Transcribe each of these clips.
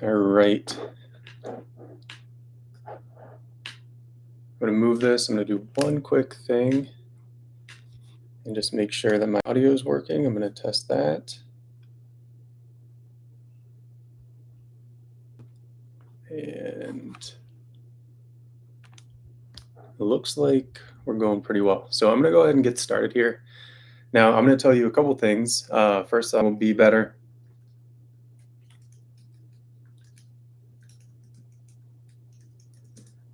All right. I'm going to move this. I'm going to do one quick thing and just make sure that my audio is working. I'm going to test that. And it looks like we're going pretty well. So I'm going to go ahead and get started here. Now, I'm going to tell you a couple things. First, I will be better.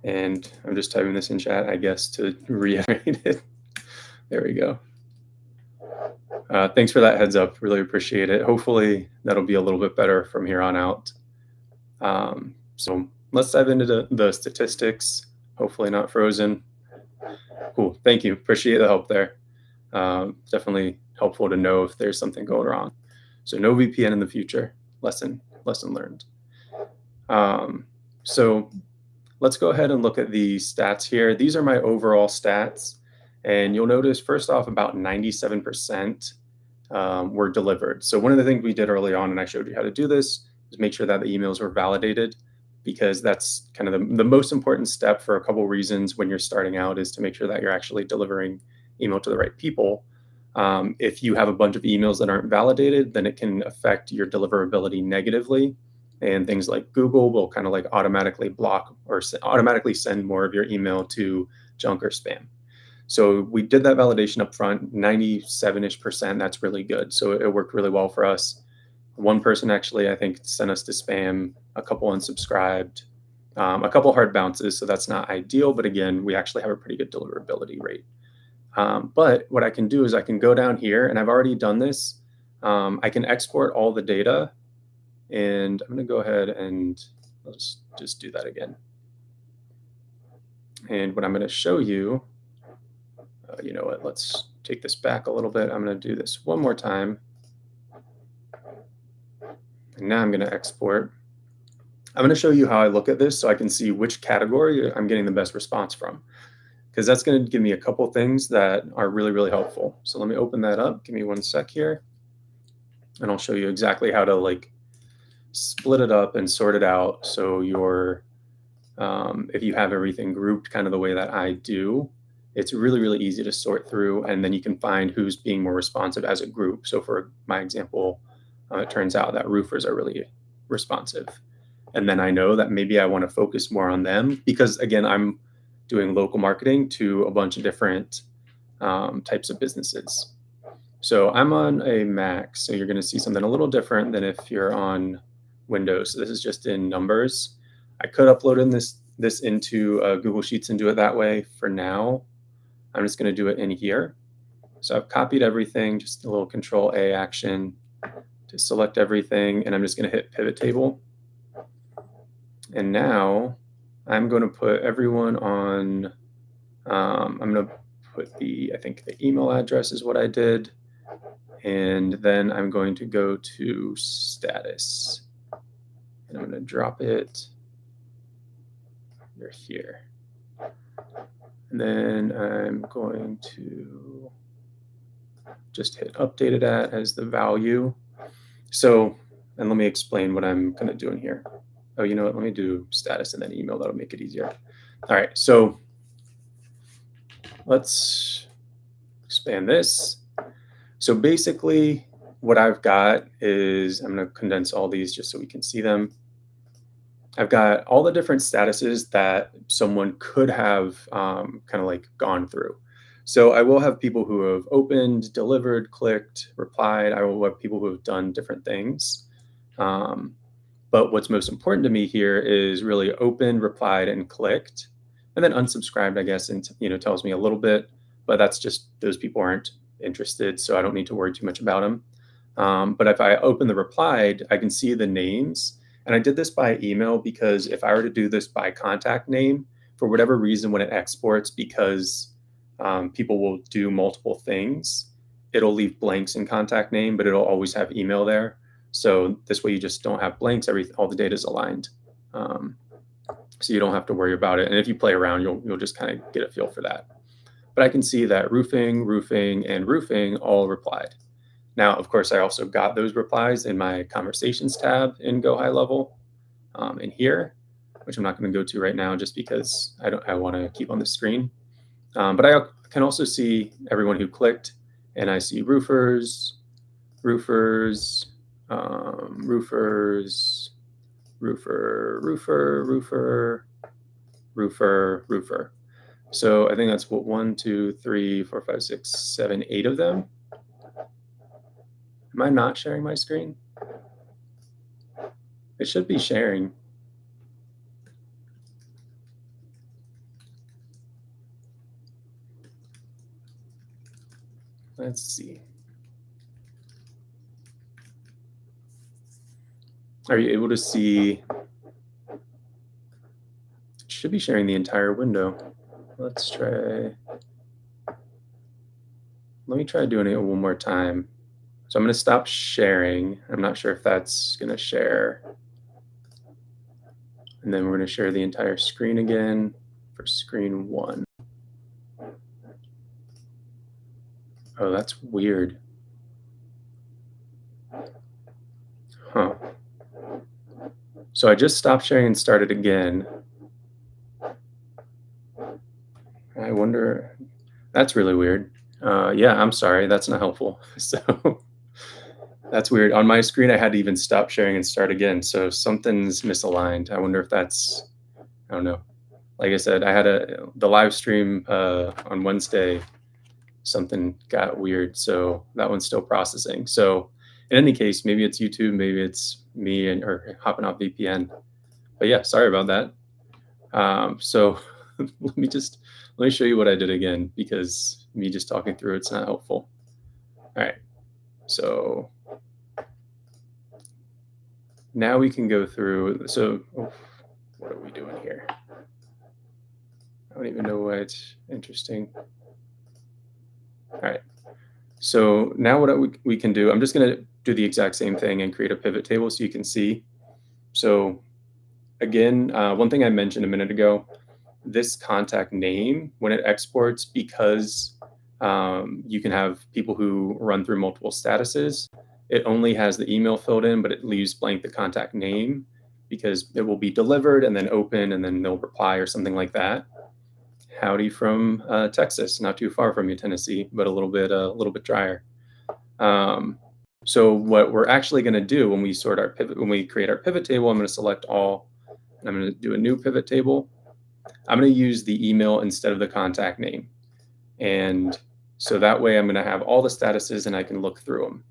And I'm just typing this in chat, I guess, to reiterate it. There we go. Thanks for that heads up. Really appreciate it. Hopefully that'll be a little bit better from here on out. So let's dive into the statistics. Hopefully not frozen. Cool. Thank you. Appreciate the help there. Definitely helpful to know if there's something going wrong. So no VPN in the future. Lesson learned. So let's go ahead and look at the stats here. These are my overall stats. And you'll notice, first off, about 97% were delivered. So one of the things we did early on, and I showed you how to do this, is make sure that the emails were validated, because that's kind of the most important step for a couple of reasons when you're starting out, is to make sure that you're actually delivering email to the right people. If you have a bunch of emails that aren't validated, then it can affect your deliverability negatively. And things like Google will kind of like automatically block or automatically send more of your email to junk or spam. So we did that validation up front, 97-ish%. That's really good. So it worked really well for us. One person actually, I think, sent us to spam, a couple unsubscribed, a couple hard bounces. So that's not ideal. But again, we actually have a pretty good deliverability rate. But what I can do is I can go down here, and I've already done this. I can export all the data. And I'm going to go ahead and let's just do that again. And what I'm going to show you, you know what, let's take this back a little bit. I'm going to do this one more time. And now I'm going to export. I'm going to show you how I look at this so I can see which category I'm getting the best response from, because that's going to give me a couple things that are really, really helpful. So let me open that up. Give me one sec here. And I'll show you exactly how to like split it up and sort it out. So your, if you have everything grouped kind of the way that I do, it's really, really easy to sort through, and then you can find who's being more responsive as a group. So for my example, it turns out that roofers are really responsive. And then I know that maybe I want to focus more on them, because again, I'm doing local marketing to a bunch of different types of businesses. So I'm on a Mac, so you're going to see something a little different than if you're on Windows. So this is just in numbers. I could upload in this into Google Sheets and do it that way. For now, I'm just going to do it in here. So I've copied everything, just a little Control A action to select everything, and I'm just going to hit Pivot Table. And now I'm going to put everyone on, I'm going to put I think the email address is what I did. And then I'm going to go to status. And I'm going to drop it here. And then I'm going to just hit updated at as the value. So, and let me explain what I'm kind of doing here. Oh, you know what? Let me do status and then email. That'll make it easier. All right. So let's expand this. So basically what I've got is, I'm going to condense all these just so we can see them. I've got all the different statuses that someone could have kind of like gone through. So I will have people who have opened, delivered, clicked, replied. I will have people who have done different things. But what's most important to me here is really opened, replied, and clicked. And then unsubscribed, I guess, and tells me a little bit. But that's just, those people aren't interested, so I don't need to worry too much about them. But if I open the replied, I can see the names. And I did this by email because if I were to do this by contact name, for whatever reason, when it exports, because people will do multiple things, it'll leave blanks in contact name, but it'll always have email there. So this way you just don't have blanks. All the data is aligned. So you don't have to worry about it. And if you play around, you'll just kind of get a feel for that. But I can see that roofing, and roofing all replied. Now, of course, I also got those replies in my conversations tab in Go High Level. in here, which I'm not going to go to right now just because I want to keep on the screen. But I can also see everyone who clicked, and I see roofers, roofers, roofers, roofer, roofer, roofer, roofer, roofer. So I think that's what 1, 2, 3, 4, 5, 6, 7, 8 of them. Am I not sharing my screen? It should be sharing. Let's see. Are you able to see? It should be sharing the entire window. Let's try. Let me try doing it one more time. So I'm going to stop sharing. I'm not sure if that's going to share. And then we're going to share the entire screen again for screen 1. Oh, that's weird. Huh. So I just stopped sharing and started again. I wonder, that's really weird. Yeah, I'm sorry, that's not helpful. So that's weird. On my screen, I had to even stop sharing and start again. So something's misaligned. I wonder if that's, I don't know. Like I said, I had the live stream on Wednesday. Something got weird, so that one's still processing. So in any case, maybe it's YouTube, maybe it's me or hopping off VPN. But yeah, sorry about that. So let me show you what I did again, because me just talking through it's not helpful. All right, so now we can go through. So what are we doing here? I don't even know why it's interesting. All right. So now what we can do, I'm just going to do the exact same thing and create a pivot table so you can see. So again, one thing I mentioned a minute ago, this contact name, when it exports, because you can have people who run through multiple statuses, it only has the email filled in, but it leaves blank the contact name, because it will be delivered and then open and then they'll reply or something like that. Howdy from Texas, not too far from you, Tennessee, but a little bit drier. So what we're actually going to do when we sort our pivot, when we create our pivot table, I'm going to select all, and I'm going to do a new pivot table. I'm going to use the email instead of the contact name, and so that way I'm going to have all the statuses and I can look through them.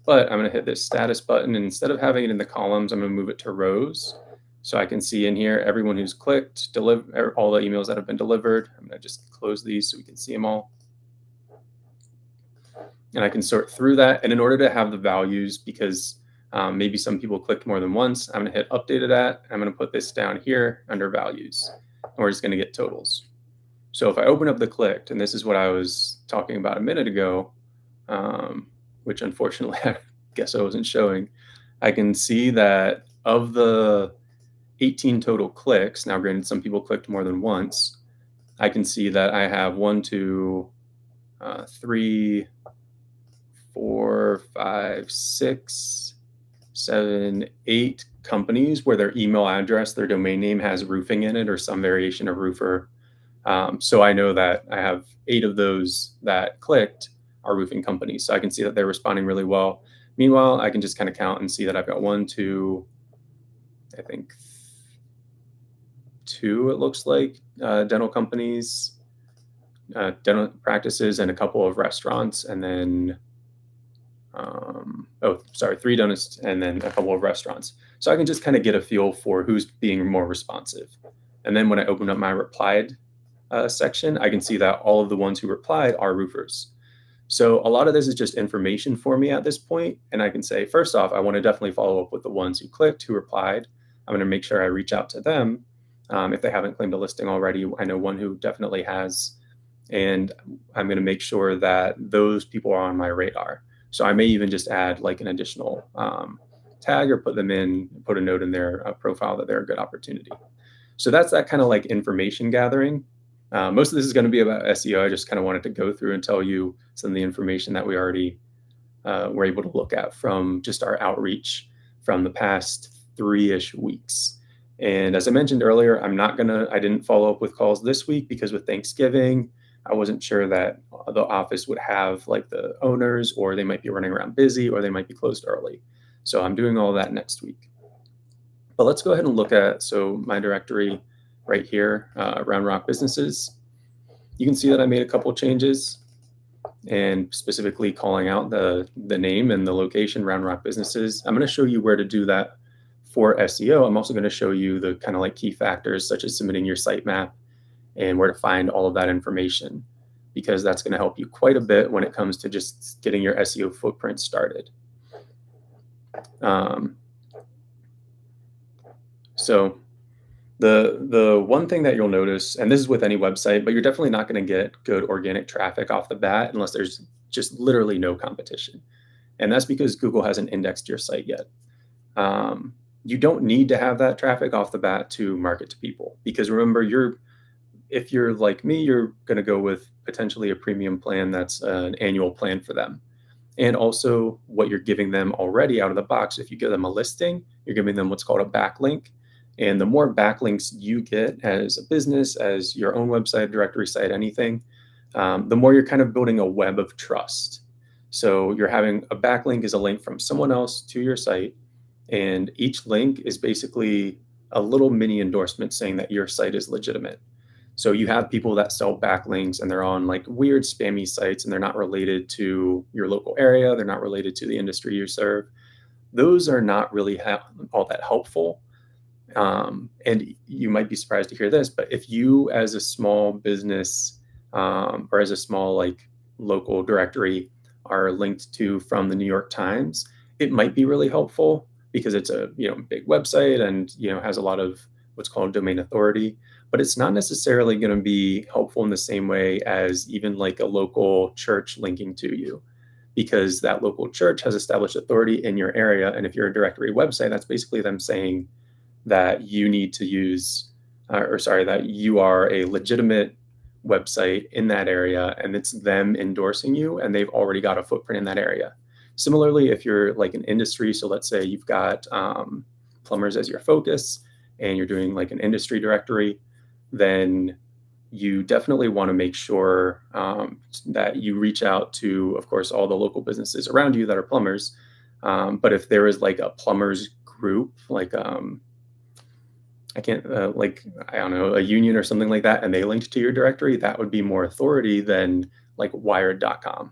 But I'm going to hit this status button, and instead of having it in the columns, I'm going to move it to rows. So I can see in here everyone who's clicked, all the emails that have been delivered. I'm going to just close these so we can see them all. And I can sort through that. And in order to have the values, because maybe some people clicked more than once, I'm going to hit updated at. I'm going to put this down here under values. And we're just going to get totals. So if I open up the clicked, and this is what I was talking about a minute ago, which unfortunately I guess I wasn't showing, I can see that of the 18 total clicks, now granted some people clicked more than once, I can see that I have 1, 2, 3, 4, 5, 6, 7, 8 companies where their email address, their domain name has roofing in it or some variation of roofer. So I know that I have 8 of those that clicked are roofing companies. So I can see that they're responding really well. Meanwhile, I can just kind of count and see that I've got 1, 2, I think 2, it looks like, dental companies, dental practices, and a couple of restaurants, and then, 3 dentists, and then a couple of restaurants. So I can just kind of get a feel for who's being more responsive. And then when I open up my replied section, I can see that all of the ones who replied are roofers. So a lot of this is just information for me at this point. And I can say, first off, I want to definitely follow up with the ones who clicked, who replied. I'm going to make sure I reach out to them. If they haven't claimed a listing already, I know one who definitely has. And I'm going to make sure that those people are on my radar. So I may even just add like an additional tag or put them in, put a note in their profile that they're a good opportunity. So that's that kind of like information gathering. Most of this is going to be about SEO. I just kind of wanted to go through and tell you some of the information that we already were able to look at from just our outreach from the past 3-ish weeks. And as I mentioned earlier, I didn't follow up with calls this week because with Thanksgiving, I wasn't sure that the office would have like the owners, or they might be running around busy, or they might be closed early. So I'm doing all that next week. But let's go ahead and look at, so my directory right here, Round Rock Businesses. You can see that I made a couple changes, and specifically calling out the name and the location, Round Rock Businesses. I'm going to show you where to do that for SEO. I'm also going to show you the kind of like key factors, such as submitting your sitemap and where to find all of that information, because that's going to help you quite a bit when it comes to just getting your SEO footprint started. So the one thing that you'll notice, and this is with any website, but you're definitely not going to get good organic traffic off the bat unless there's just literally no competition. And that's because Google hasn't indexed your site yet. You don't need to have that traffic off the bat to market to people, because remember, if you're like me, you're going to go with potentially a premium plan that's an annual plan for them. And also what you're giving them already out of the box, if you give them a listing, you're giving them what's called a backlink. And the more backlinks you get as a business, as your own website, directory site, anything, the more you're kind of building a web of trust. So you're having a backlink is a link from someone else to your site, and each link is basically a little mini endorsement saying that your site is legitimate. So you have people that sell backlinks and they're on like weird spammy sites, and they're not related to your local area. They're not related to the industry you serve. Those are not really all that helpful. And you might be surprised to hear this, but if you as a small business or as a small like local directory are linked to from the New York Times, it might be really helpful because it's a big website and has a lot of what's called domain authority. But it's not necessarily going to be helpful in the same way as even like a local church linking to you, because that local church has established authority in your area. And if you're a directory website, that's basically them saying that you need to use, that you are a legitimate website in that area, and it's them endorsing you, and they've already got a footprint in that area. Similarly, if you're like an industry, so let's say you've got plumbers as your focus, and you're doing like an industry directory, then you definitely want to make sure that you reach out to, of course, all the local businesses around you that are plumbers. But if there is like a plumbers group, like I don't know, a union or something like that, and they linked to your directory, that would be more authority than like wired.com.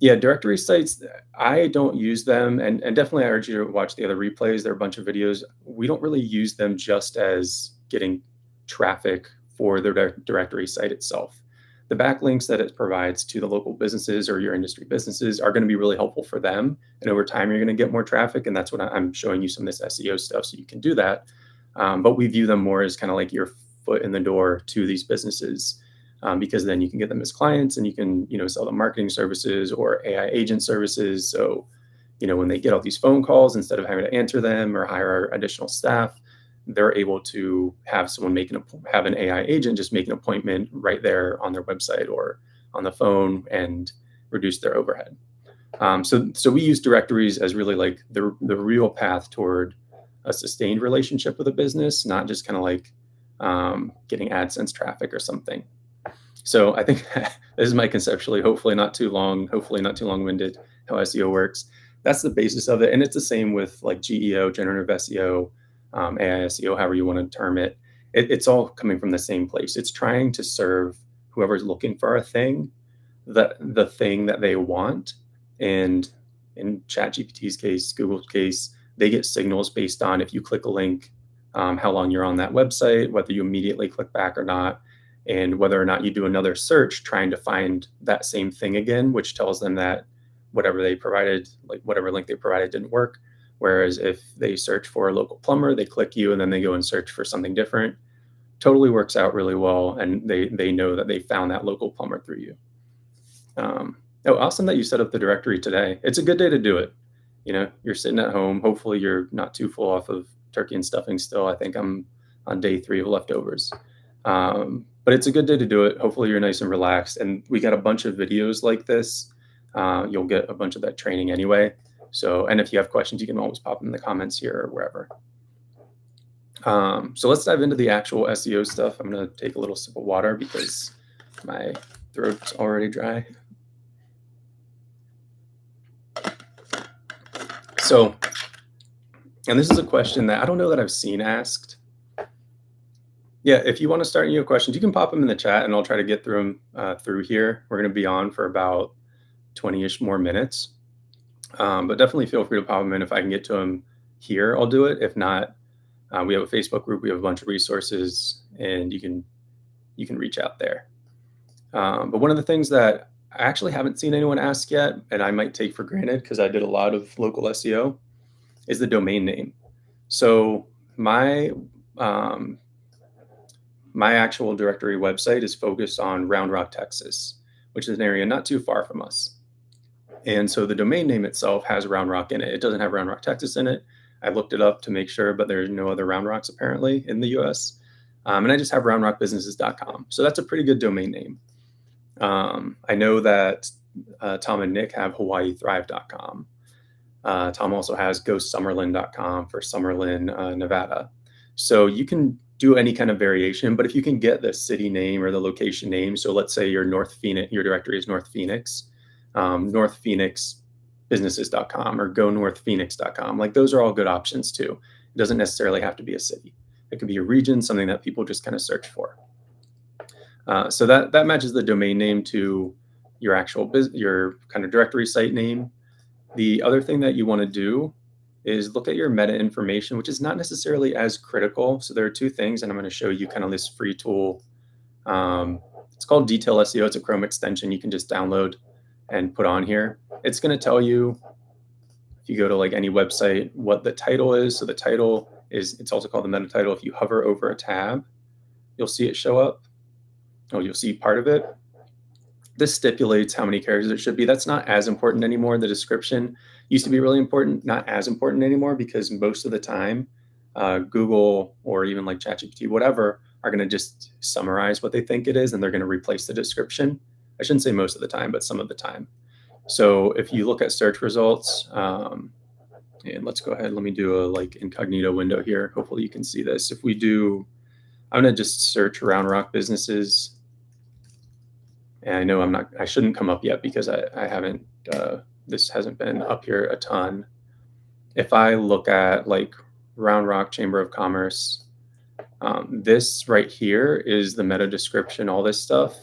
Directory sites, I don't use them, and definitely I urge you to watch the other replays. There are a bunch of videos. We don't really use them just as getting traffic for the directory site itself. The backlinks that it provides to the local businesses or your industry businesses are going to be really helpful for them. And over time, you're going to get more traffic. And that's what I'm showing you some of this SEO stuff so you can do that. But we view them more as kind of like your foot in the door to these businesses, because then you can get them as clients and you can, sell them marketing services or AI agent services. So, when they get all these phone calls, instead of having to answer them or hire additional staff, they're able to have someone have an AI agent just make an appointment right there on their website or on the phone and reduce their overhead. So we use directories as really like the real path toward a sustained relationship with a business, not just kind of like getting AdSense traffic or something. So I think this is my conceptually, hopefully not too long-winded, how SEO works. That's the basis of it. And it's the same with like GEO, generative SEO, AI SEO, however you want to term it. It's all coming from the same place. It's trying to serve whoever's looking for a thing, the thing that they want. And in ChatGPT's case, Google's case, they get signals based on if you click a link, how long you're on that website, whether you immediately click back or not, and whether or not you do another search trying to find that same thing again, which tells them that whatever they provided, like whatever link they provided, didn't work. Whereas if they search for a local plumber, they click you and then they go and search for something different. Totally works out really well, and they know that they found that local plumber through you. Awesome that you set up the directory today. It's a good day to do it. You're sitting at home. Hopefully you're not too full off of turkey and stuffing still. I think I'm on day 3 of leftovers. But it's a good day to do it. Hopefully you're nice and relaxed. And we got a bunch of videos like this. You'll get a bunch of that training anyway. So, and if you have questions, you can always pop them in the comments here or wherever. So let's dive into the actual SEO stuff. I'm going to take a little sip of water because my throat's already dry. So, and this is a question that I don't know that I've seen asked. Yeah, if you want to start any questions, you can pop them in the chat and I'll try to get through them through here. We're going to be on for about 20-ish more minutes. But definitely feel free to pop them in. If I can get to them here, I'll do it. If not, we have a Facebook group. We have a bunch of resources, and you can reach out there. But one of the things that I actually haven't seen anyone ask yet, and I might take for granted because I did a lot of local SEO, is the domain name. So my actual directory website is focused on Round Rock, Texas, which is an area not too far from us. And so the domain name itself has Round Rock in it. It doesn't have Round Rock, Texas in it. I looked it up to make sure, but there's no other Round Rocks apparently in the US. And I just have roundrockbusinesses.com. So that's a pretty good domain name. I know that Tom and Nick have hawaiithrive.com. Tom also has ghostsummerlin.com for Summerlin, Nevada. So you can do any kind of variation, but if you can get the city name or the location name, so let's say your directory is North Phoenix, northphoenixbusinesses.com or gonorthphoenix.com. Like those are all good options too. It doesn't necessarily have to be a city. It could be a region, something that people just kind of search for. So that matches the domain name to your actual your kind of directory site name. The other thing that you want to do is look at your meta information, which is not necessarily as critical. So there are two things, and I'm going to show you kind of this free tool. It's called Detail SEO. It's a Chrome extension you can just download and put on here. It's going to tell you, if you go to like any website, what the title is. So the title is, it's also called the meta title. If you hover over a tab, you'll see it show up. Oh, you'll see part of it. This stipulates how many characters it should be. That's not as important anymore. The description used to be really important, not as important anymore, because most of the time, Google or even like ChatGPT, whatever, are going to just summarize what they think it is, and they're going to replace the description. I shouldn't say most of the time, but some of the time. So if you look at search results, and let's go ahead, let me do a like incognito window here. Hopefully you can see this. If we do, I'm going to just search Round Rock businesses. And I know I shouldn't come up yet because I haven't, this hasn't been up here a ton. If I look at like Round Rock Chamber of Commerce, this right here is the meta description, all this stuff.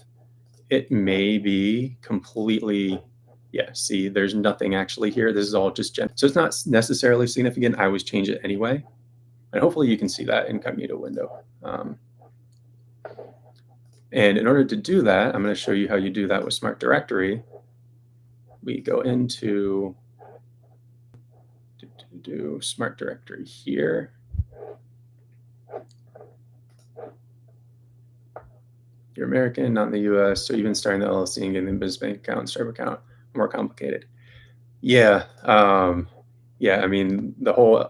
It may be completely, yeah, see, there's nothing actually here. This is all just so it's not necessarily significant. I always change it anyway. And hopefully you can see that incognito window. And in order to do that, I'm going to show you how you do that with Smart Directory. We go into Smart Directory here. You're American, not in the US, so even starting the LLC and getting the business bank account and server account, more complicated. Yeah, yeah. I mean,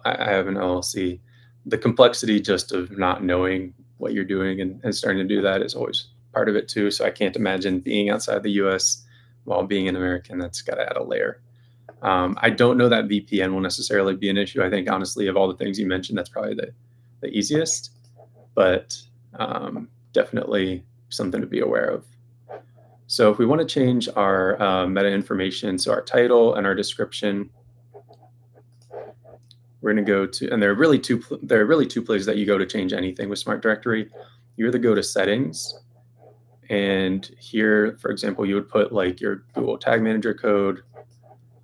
I have an LLC. The complexity just of not knowing what you're doing and starting to do that is always part of it too. So I can't imagine being outside the US while being an American. That's got to add a layer. I don't know that VPN will necessarily be an issue. I think honestly, of all the things you mentioned, that's probably the easiest, but definitely something to be aware of. So if we want to change our meta information, so our title and our description, we're going to go to, and there are really two places that you go to change anything with Smart Directory. You either go to Settings, and here, for example, you would put like your Google Tag Manager code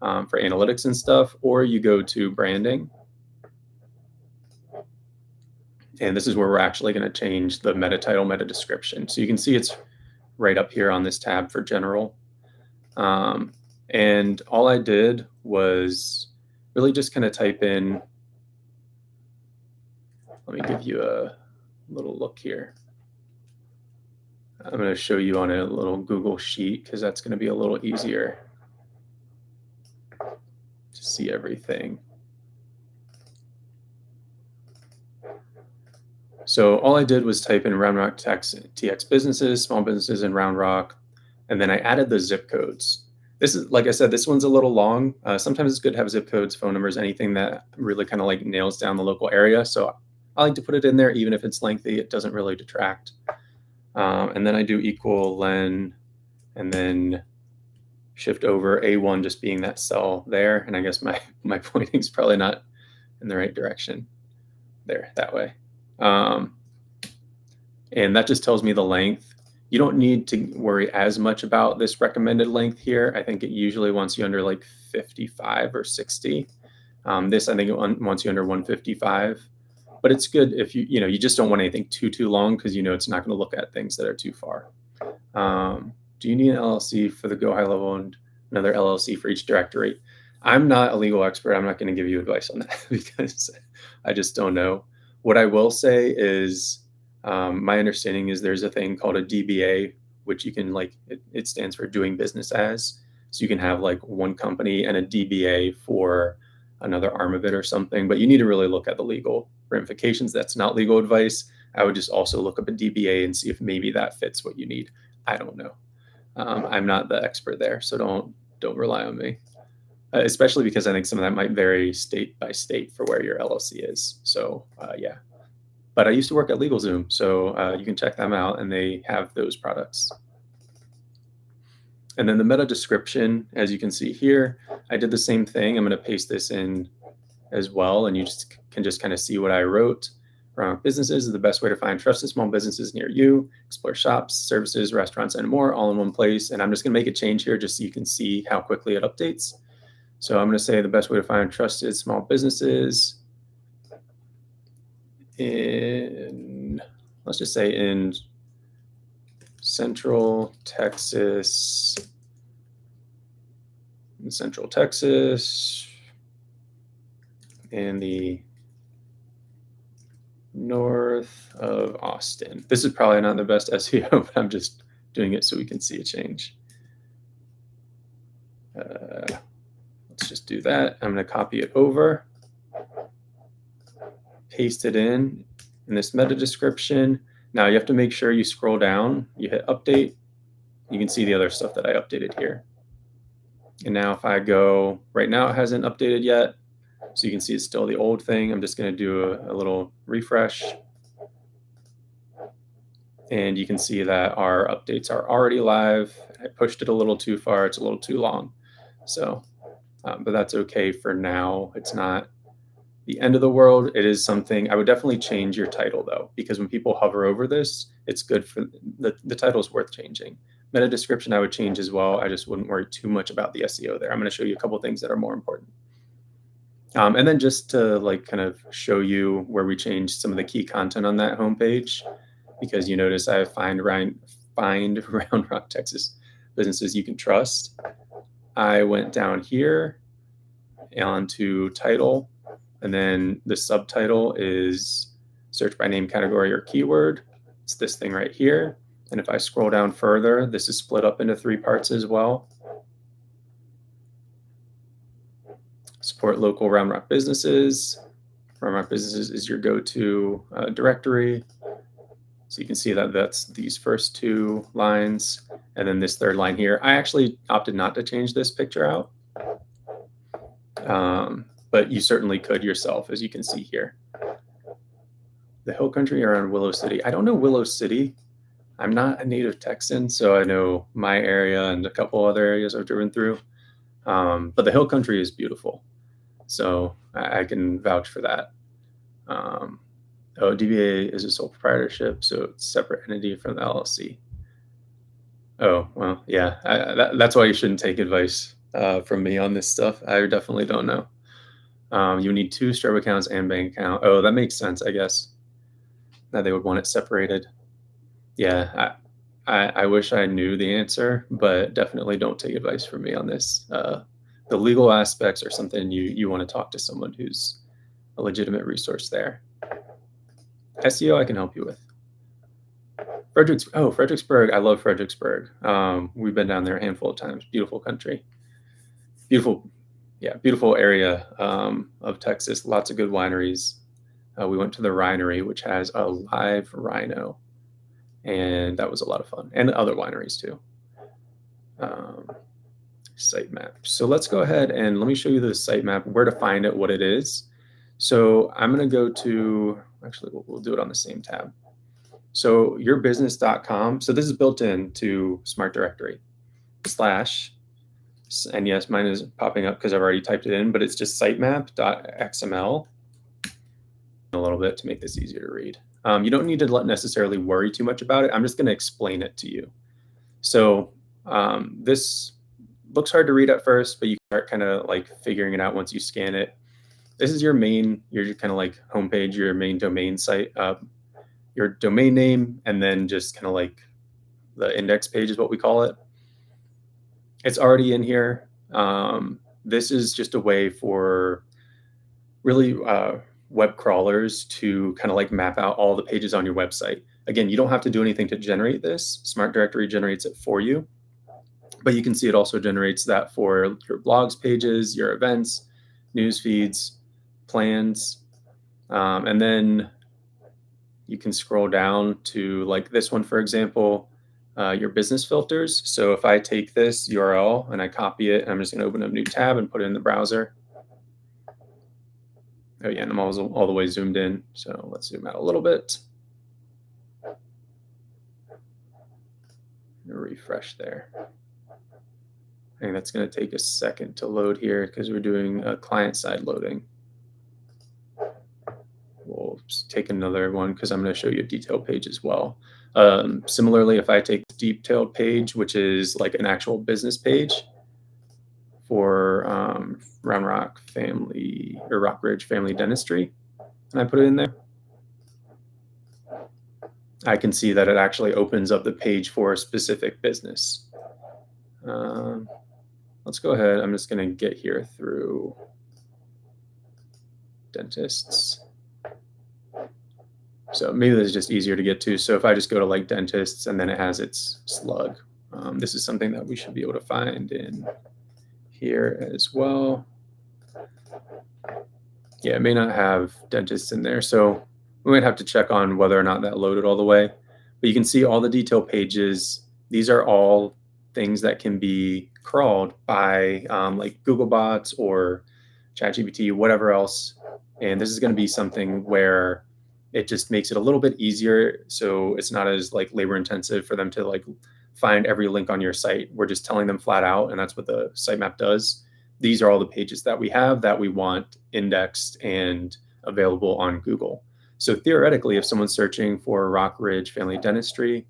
for analytics and stuff, or you go to Branding. And this is where we're actually going to change the meta title, meta description. So you can see it's right up here on this tab for general. And all I did was really just kind of type in, let me give you a little look here. I'm going to show you on a little Google sheet because that's going to be a little easier to see everything. So all I did was type in Round Rock TX businesses, small businesses in Round Rock, and then I added the zip codes. This is, like I said, this one's a little long. Sometimes it's good to have zip codes, phone numbers, anything that really kind of like nails down the local area. So I like to put it in there, even if it's lengthy, it doesn't really detract. And then I do equal len, and then shift over A1 just being that cell there. And I guess my pointing is probably not in the right direction there, that way. And that just tells me the length. You don't need to worry as much about this recommended length here. I think it usually wants you under like 55 or 60. This, I think, it wants you under 155. But it's good if you just don't want anything too long, because it's not going to look at things that are too far. Do you need an LLC for the Go High Level and another LLC for each directory? I'm not a legal expert. I'm not going to give you advice on that because I just don't know. What I will say is, my understanding is there's a thing called a DBA, which you can it stands for doing business as. So you can have like one company and a DBA for another arm of it or something, but you need to really look at the legal ramifications. That's not legal advice. I would just also look up a DBA and see if maybe that fits what you need. I don't know. I'm not the expert there, so don't rely on me. Especially because I think some of that might vary state by state for where your LLC is. So yeah. But I used to work at LegalZoom, so you can check them out, and they have those products. And then the meta description, as you can see here, I did the same thing. I'm going to paste this in as well, and you can just kind of see what I wrote. Businesses is the best way to find trusted small businesses near you. Explore shops, services, restaurants, and more all in one place. And I'm just going to make a change here just so you can see how quickly it updates. So I'm going to say the best way to find trusted small businesses let's just say in Central Texas, in the north of Austin. This is probably not the best SEO, but I'm just doing it so we can see a change. Let's just do that. I'm going to copy it over, paste it in this meta description. Now you have to make sure you scroll down, you hit update. You can see the other stuff that I updated here. And now if I go, right now it hasn't updated yet. So you can see it's still the old thing. I'm just going to do a little refresh. And you can see that our updates are already live. I pushed it a little too far. It's a little too long. So, but that's okay for now. It's not the end of the world. It is something. I would definitely change your title though, because when people hover over this, it's good for the title is worth changing. Meta description I would change as well. I just wouldn't worry too much about the SEO there. I'm going to show you a couple things that are more important. And then just to kind of show you where we changed some of the key content on that homepage, because you notice I find Round Rock, Texas businesses you can trust. I went down here onto title, and then the subtitle is search by name, category, or keyword. It's this thing right here. And if I scroll down further, this is split up into 3 parts as well. Support local Round Rock businesses. Round Rock businesses is your go-to directory. So you can see that that's these first 2 lines. And then this 3rd line here. I actually opted not to change this picture out. But you certainly could yourself, as you can see here. The hill country around Willow City. I don't know Willow City. I'm not a native Texan, so I know my area and a couple other areas I've driven through. But the hill country is beautiful. So I can vouch for that. DBA is a sole proprietorship, so it's a separate entity from the LLC. Oh, well, yeah, that's why you shouldn't take advice from me on this stuff. I definitely don't know. You need 2 Stripe accounts and bank account. Oh, that makes sense, I guess. That they would want it separated. Yeah, I wish I knew the answer, but definitely don't take advice from me on this. The legal aspects are something you want to talk to someone who's a legitimate resource there. SEO I can help you with. Fredericksburg. I love Fredericksburg. We've been down there a handful of times. Beautiful country. Beautiful area of Texas. Lots of good wineries. We went to the Winery, which has a live rhino, and that was a lot of fun. And other wineries too. Sitemap. So let's go ahead and let me show you the sitemap, where to find it, what it is. So I'm going to go to, actually, we'll do it on the same tab. So yourbusiness.com. So this is built into Smart Directory slash, and yes, mine is popping up because I've already typed it in, but it's just sitemap.xml a little bit to make this easier to read. You don't need to necessarily worry too much about it. I'm just going to explain it to you. So this looks hard to read at first, but you start kind of like figuring it out once you scan it. This is your kind of like homepage, your main domain site, your domain name, and then just kind of like the index page is what we call it. It's already in here. This is just a way for really web crawlers to kind of like map out all the pages on your website. Again, you don't have to do anything to generate this. Smart Directory generates it for you. But you can see it also generates that for your blogs pages, your events, news feeds, plans. And then you can scroll down to like this one, for example, your business filters. So if I take this URL and I copy it, I'm just going to open a new tab and put it in the browser. Oh yeah, and I'm all the way zoomed in. So let's zoom out a little bit. Refresh there. I think that's going to take a second to load here because we're doing a client-side loading. We'll take another one because I'm going to show you a detailed page as well. Similarly, if I take detailed page, which is like an actual business page for Round Rock Family or Rock Ridge Family Dentistry, and I put it in there, I can see that it actually opens up the page for a specific business. Let's go ahead. I'm just going to get here through dentists. So maybe this is just easier to get to. So if I just go to like dentists and then it has its slug, this is something that we should be able to find in here as well. Yeah, it may not have dentists in there. So we might have to check on whether or not that loaded all the way. But you can see all the detail pages. These are all things that can be crawled by like Google bots or ChatGPT, whatever else. And this is going to be something where it just makes it a little bit easier. So it's not as like labor intensive for them to like find every link on your site. We're just telling them flat out, and that's what the sitemap does. These are all the pages that we have that we want indexed and available on Google. So theoretically, if someone's searching for Rock Ridge Family Dentistry,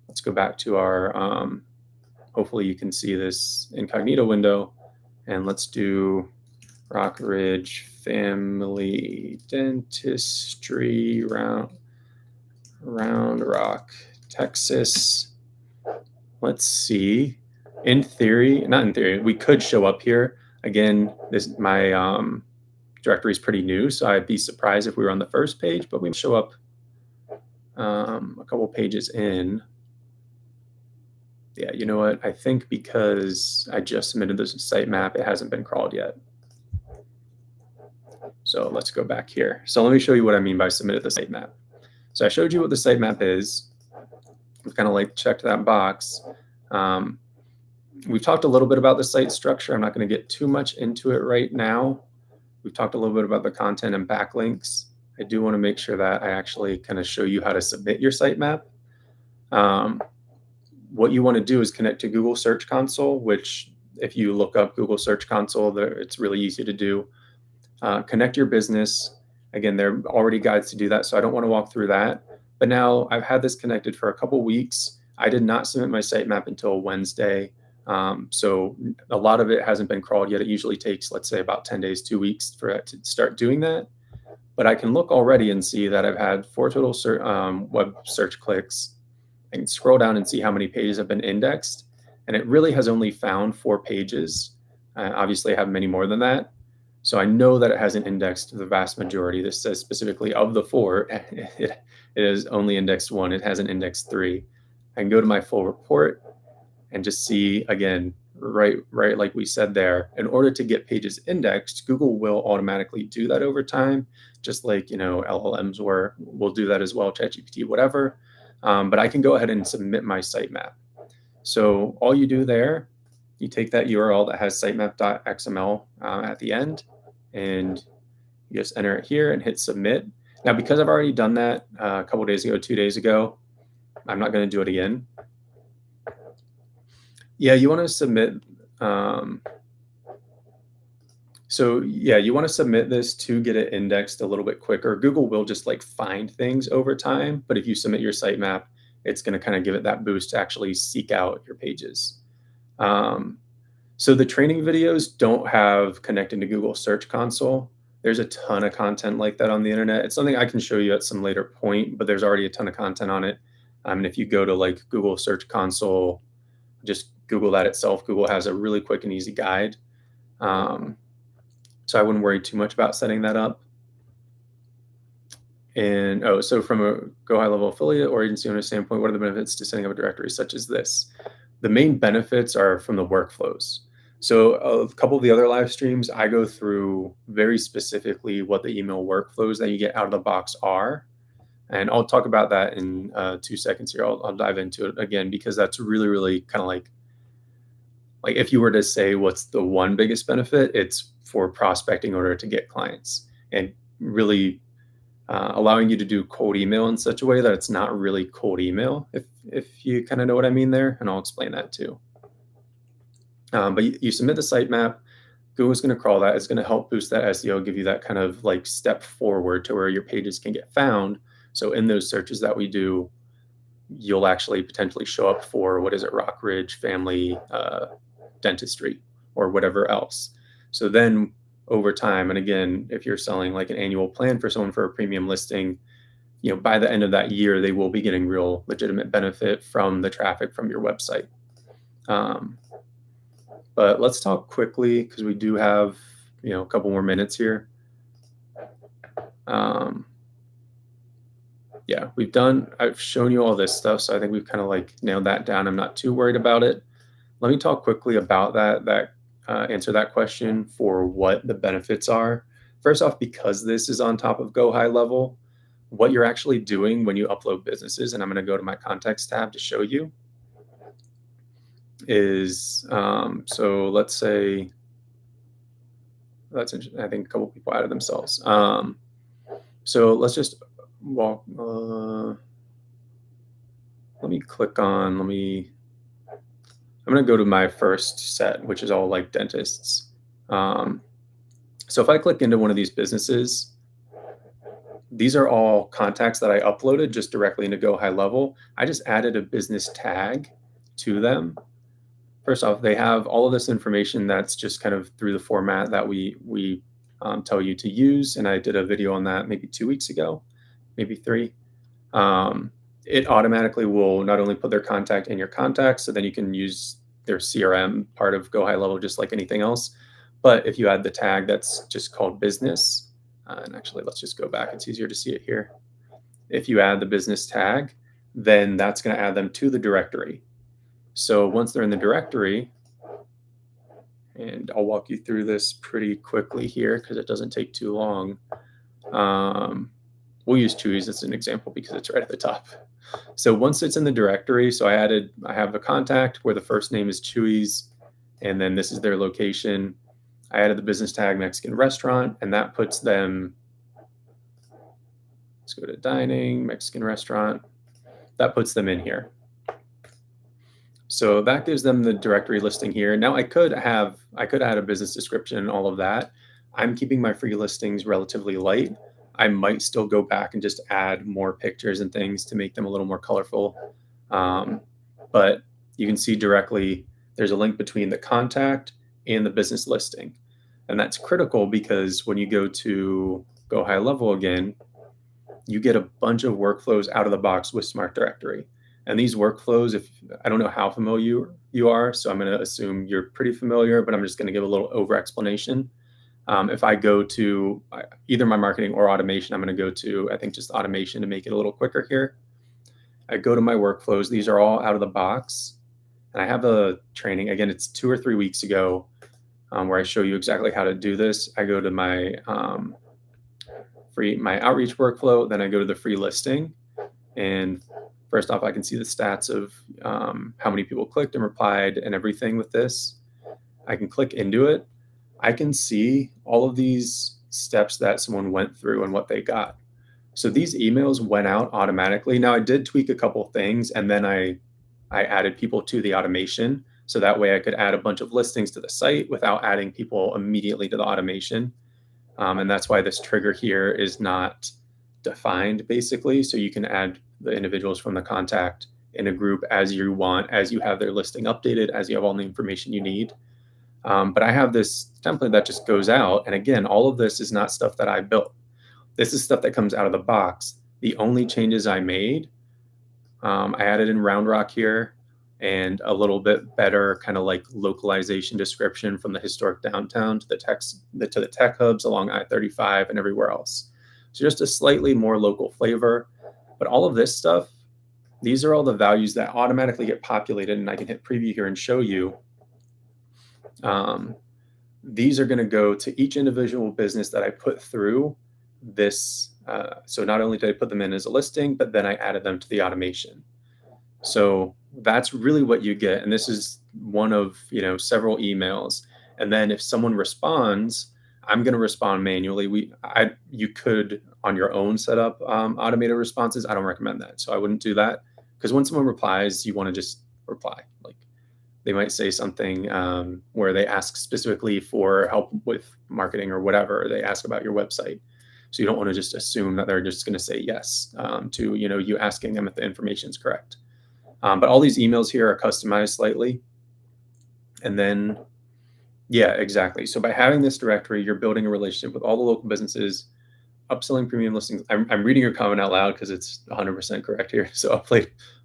let's go back to our, hopefully you can see this incognito window, and let's do Rock Ridge Family Dentistry, Round Rock, Texas. Let's see. In theory, not in theory, we could show up here. Again, my directory is pretty new, so I'd be surprised if we were on the first page, but we show up a couple pages in. Yeah, you know what? I think because I just submitted this sitemap, it hasn't been crawled yet. So let's go back here. So let me show you what I mean by submitted the sitemap. So I showed you what the sitemap is. We've kind of like checked that box. We've talked a little bit about the site structure. I'm not going to get too much into it right now. We've talked a little bit about the content and backlinks. I do want to make sure that I actually kind of show you how to submit your sitemap. What you want to do is connect to Google Search Console, which if you look up Google Search Console, it's really easy to do. Connect your business. Again, there are already guides to do that, so I don't want to walk through that. But now I've had this connected for a couple weeks. I did not submit my sitemap until Wednesday. So a lot of it hasn't been crawled yet. It usually takes, let's say, about 10 days, 2 weeks for it to start doing that. But I can look already and see that I've had 4 total web search clicks. I can scroll down and see how many pages have been indexed. And it really has only found 4 pages. Obviously, I have many more than that. So I know that it hasn't indexed the vast majority. This says specifically of the 4, it has only indexed 1. It hasn't indexed 3. I can go to my full report and just see, again, right like we said there, in order to get pages indexed, Google will automatically do that over time, just like, LLMs will do that as well, ChatGPT, whatever. But I can go ahead and submit my sitemap. So all you do there, you take that URL that has sitemap.xml at the end, and You just enter it here and hit submit. Now, because I've already done that a couple days ago, 2 days ago, I'm not going to do it again. Yeah, you want to submit. So yeah, you want to submit this to get it indexed a little bit quicker. Google will just like find things over time, but if you submit your sitemap, it's going to kind of give it that boost to actually seek out your pages. So the training videos don't have connecting to Google Search Console. There's a ton of content like that on the internet. It's something I can show you at some later point, but there's already a ton of content on it. And if you go to like Google Search Console, just Google that itself. Google has a really quick and easy guide. So I wouldn't worry too much about setting that up. And so from a Go High Level affiliate or agency owner standpoint, what are the benefits to setting up a directory such as this? The main benefits are from the workflows. So a couple of the other live streams, I go through very specifically what the email workflows that you get out of the box are. And I'll talk about that in 2 seconds here. I'll dive into it again, because that's really, really kind of like if you were to say what's the one biggest benefit, it's for prospecting in order to get clients, and really allowing you to do cold email in such a way that it's not really cold email, if you kind of know what I mean there, and I'll explain that too. But you submit the sitemap. Google's going to crawl that. It's going to help boost that SEO, give you that kind of like step forward to where your pages can get found. So in those searches that we do, you'll actually potentially show up for, what is it, Rock Ridge Family Dentistry or whatever else. So then over time, and again, if you're selling like an annual plan for someone for a premium listing, by the end of that year, they will be getting real legitimate benefit from the traffic from your website. But let's talk quickly, because we do have, a couple more minutes here. Yeah, I've shown you all this stuff, so I think we've kind of like nailed that down. I'm not too worried about it. Let me talk quickly about that answer that question for what the benefits are. First off, because this is on top of Go High Level, what you're actually doing when you upload businesses, and I'm going to go to my context tab to show you, is so let's say that's interesting. I think a couple people added themselves. So let's just walk. Let me click on. I'm going to go to my first set, which is all like dentists. So if I click into one of these businesses, these are all contacts that I uploaded just directly into Go High Level. I just added a business tag to them. First off, they have all of this information that's just kind of through the format that we tell you to use. And I did a video on that maybe 2 weeks ago, maybe 3. It automatically will not only put their contact in your contacts, so then you can use their CRM part of Go High Level just like anything else. But if you add the tag that's just called business, and actually let's just go back, it's easier to see it here. If you add the business tag, then that's going to add them to the directory. So once they're in the directory, and I'll walk you through this pretty quickly here because it doesn't take too long. We'll use Chewy's as an example because it's right at the top. So once it's in the directory, so I have a contact where the first name is Chewy's, and then this is their location. I added the business tag Mexican restaurant, and that puts them, let's go to dining, Mexican restaurant. That puts them in here. So that gives them the directory listing here. Now I could add a business description and all of that. I'm keeping my free listings relatively light. I might still go back and just add more pictures and things to make them a little more colorful. But you can see directly there's a link between the contact and the business listing. And that's critical because when you go to Go High Level again, you get a bunch of workflows out of the box with Smart Directory. And these workflows, I don't know how familiar you are, so I'm going to assume you're pretty familiar, but I'm just going to give a little over explanation. If I go to either my marketing or automation, I'm going to go to, I think, just automation to make it a little quicker here. I go to my workflows. These are all out of the box. And I have a training, again, it's 2 or 3 weeks ago, where I show you exactly how to do this. I go to my my outreach workflow, then I go to the free listing. And first off, I can see the stats of how many people clicked and replied and everything with this. I can click into it. I can see all of these steps that someone went through and what they got. So these emails went out automatically. Now I did tweak a couple things, and then I added people to the automation. So that way I could add a bunch of listings to the site without adding people immediately to the automation. And that's why this trigger here is not defined, basically. So you can add the individuals from the contact in a group as you want, as you have their listing updated, as you have all the information you need. But I have this template that just goes out. And again, all of this is not stuff that I built. This is stuff that comes out of the box. The only changes I made, I added in Round Rock here and a little bit better kind of like localization description from the historic downtown to the tech hubs along I-35 and everywhere else. So just a slightly more local flavor. But all of this stuff, these are all the values that automatically get populated, and I can hit preview here and show you. These are going to go to each individual business that I put through this. So not only did I put them in as a listing, but then I added them to the automation. So that's really what you get. And this is one of, several emails. And then if someone responds, I'm going to respond manually. You could on your own set up automated responses. I don't recommend that. So I wouldn't do that, because when someone replies, you want to just reply. Like, they might say something where they ask specifically for help with marketing or whatever. They ask about your website. So you don't want to just assume that they're just going to say yes to you asking them if the information is correct. But all these emails here are customized slightly. And then, yeah, exactly. So by having this directory, you're building a relationship with all the local businesses, upselling premium listings. I'm reading your comment out loud because it's 100% correct here. So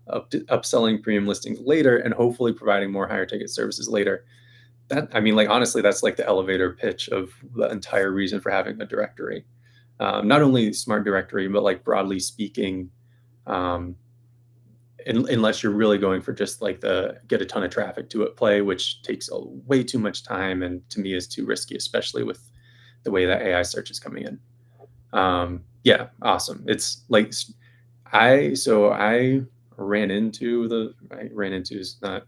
upselling premium listings later, and hopefully providing more higher ticket services later. Honestly, that's like the elevator pitch of the entire reason for having a directory. Not only smart directory, but like broadly speaking, unless you're really going for just like the get a ton of traffic to it play, which takes way too much time and to me is too risky, especially with the way that AI search is coming in. Yeah, awesome. It's like I ran into is not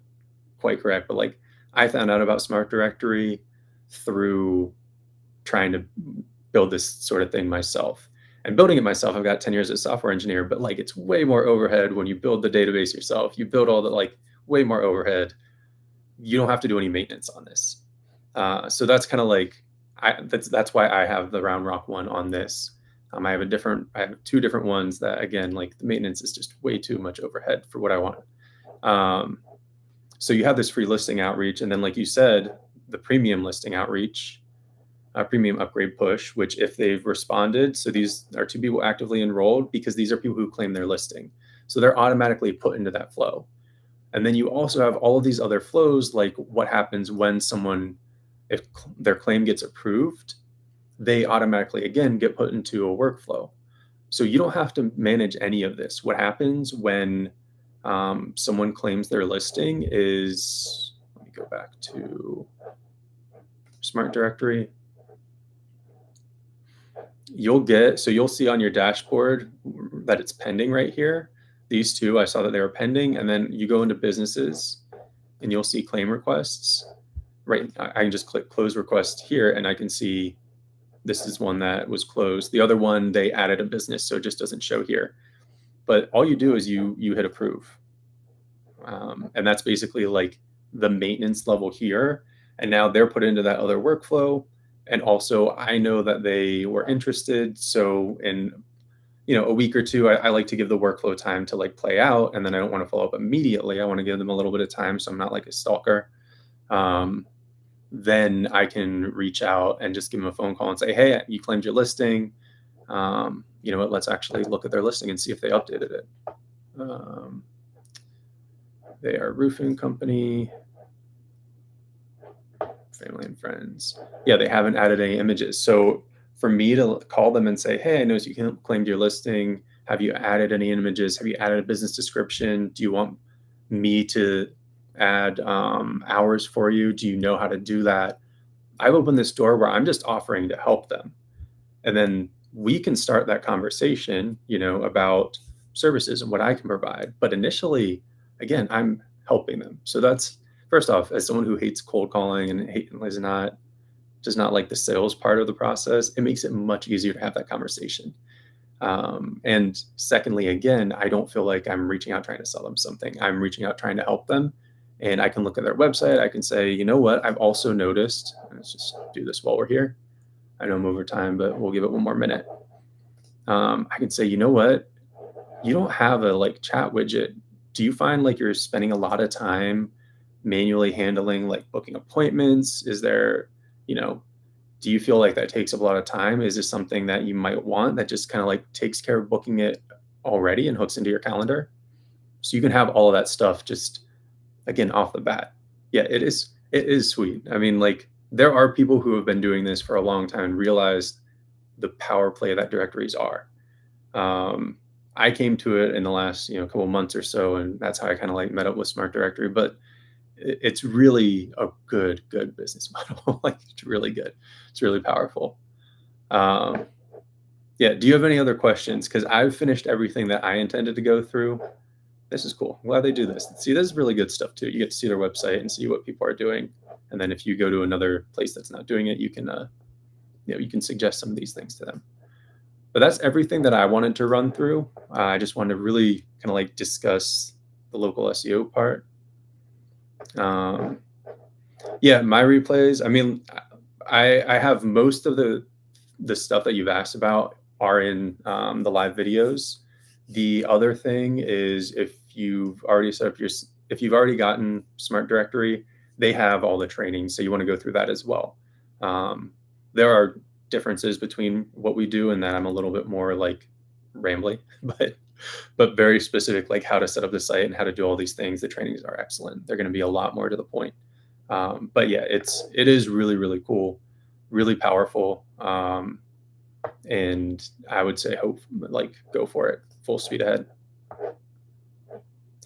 quite correct, but like I found out about Smart Directory through trying to build this sort of thing myself. And building it myself, I've got 10 years as a software engineer, but like it's way more overhead when you build the database yourself. You build all the way more overhead. You don't have to do any maintenance on this. So that's kind of like that's why I have the Round Rock one on this. I have two different ones that, again, like the maintenance is just way too much overhead for what I want. So you have this free listing outreach, and then like you said, the premium listing outreach, premium upgrade push, which if they've responded, so these are two people actively enrolled because these are people who claim their listing. So they're automatically put into that flow. And then you also have all of these other flows, like what happens when if their claim gets approved, they automatically, again, get put into a workflow. So you don't have to manage any of this. What happens when someone claims their listing is, let me go back to Smart Directory. You'll see on your dashboard that it's pending right here. These two, I saw that they were pending, and then you go into businesses and you'll see claim requests. Right, I can just click close request here and I can see this is one that was closed. The other one, they added a business, so it just doesn't show here. But all you do is you hit approve. And that's basically like the maintenance level here. And now they're put into that other workflow. And also I know that they were interested. So in a week or two, I like to give the workflow time to like play out. And then I don't want to follow up immediately. I want to give them a little bit of time so I'm not like a stalker. Then I can reach out and just give them a phone call and say, hey, you claimed your listing. You know what, let's actually look at their listing and see if they updated it. They are a roofing company, family and friends. Yeah, they haven't added any images. So for me to call them and say, hey, I noticed you claimed your listing. Have you added any images? Have you added a business description? Do you want me to add hours for you? Do you know how to do that? I've opened this door where I'm just offering to help them. And then we can start that conversation, about services and what I can provide. But initially, again, I'm helping them. So that's, first off, as someone who hates cold calling and is not does not like the sales part of the process, it makes it much easier to have that conversation. And secondly, again, I don't feel like I'm reaching out trying to sell them something. I'm reaching out trying to help them. And I can look at their website. I can say, you know what? I've also noticed, let's just do this while we're here. I know I'm over time, but we'll give it one more minute. I can say, you know what? You don't have a like chat widget. Do you find like you're spending a lot of time manually handling like booking appointments? Is there, you know, do you feel like that takes up a lot of time? Is this something that you might want that just kind of like takes care of booking it already and hooks into your calendar? So you can have all of that stuff just again off the bat. Yeah, it is sweet. I mean, like there are people who have been doing this for a long time and realized the power play that directories are. Um, I came to it in the last, couple months or so, and that's how I kind of like met up with Smart Directory. But it's really a good business model. Like it's really good. It's really powerful. Um, yeah. Do you have any other questions? Because I've finished everything that I intended to go through. This is cool. I'm glad they do this. See, this is really good stuff too. You get to see their website and see what people are doing, and then if you go to another place that's not doing it, you can, you can suggest some of these things to them. But that's everything that I wanted to run through. I just wanted to really kind of like discuss the local SEO part. Yeah, my replays. I mean, I have most of the stuff that you've asked about are in the live videos. The other thing is if you've already set up if you've already gotten Smart Directory, they have all the training, so you want to go through that as well. There are differences between what we do and that I'm a little bit more like rambly, but very specific, like how to set up the site and how to do all these things. The trainings are excellent. They're going to be a lot more to the point. But yeah, it is really cool, really powerful. And I would say go for it, full speed ahead.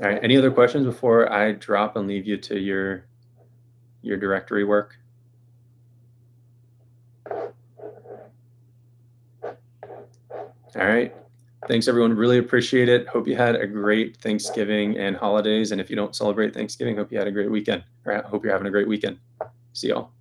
All right. Any other questions before I drop and leave you to your directory work? All right. Thanks, everyone. Really appreciate it. Hope you had a great Thanksgiving and holidays. And if you don't celebrate Thanksgiving, hope you had a great weekend. Or I hope you're having a great weekend. See y'all.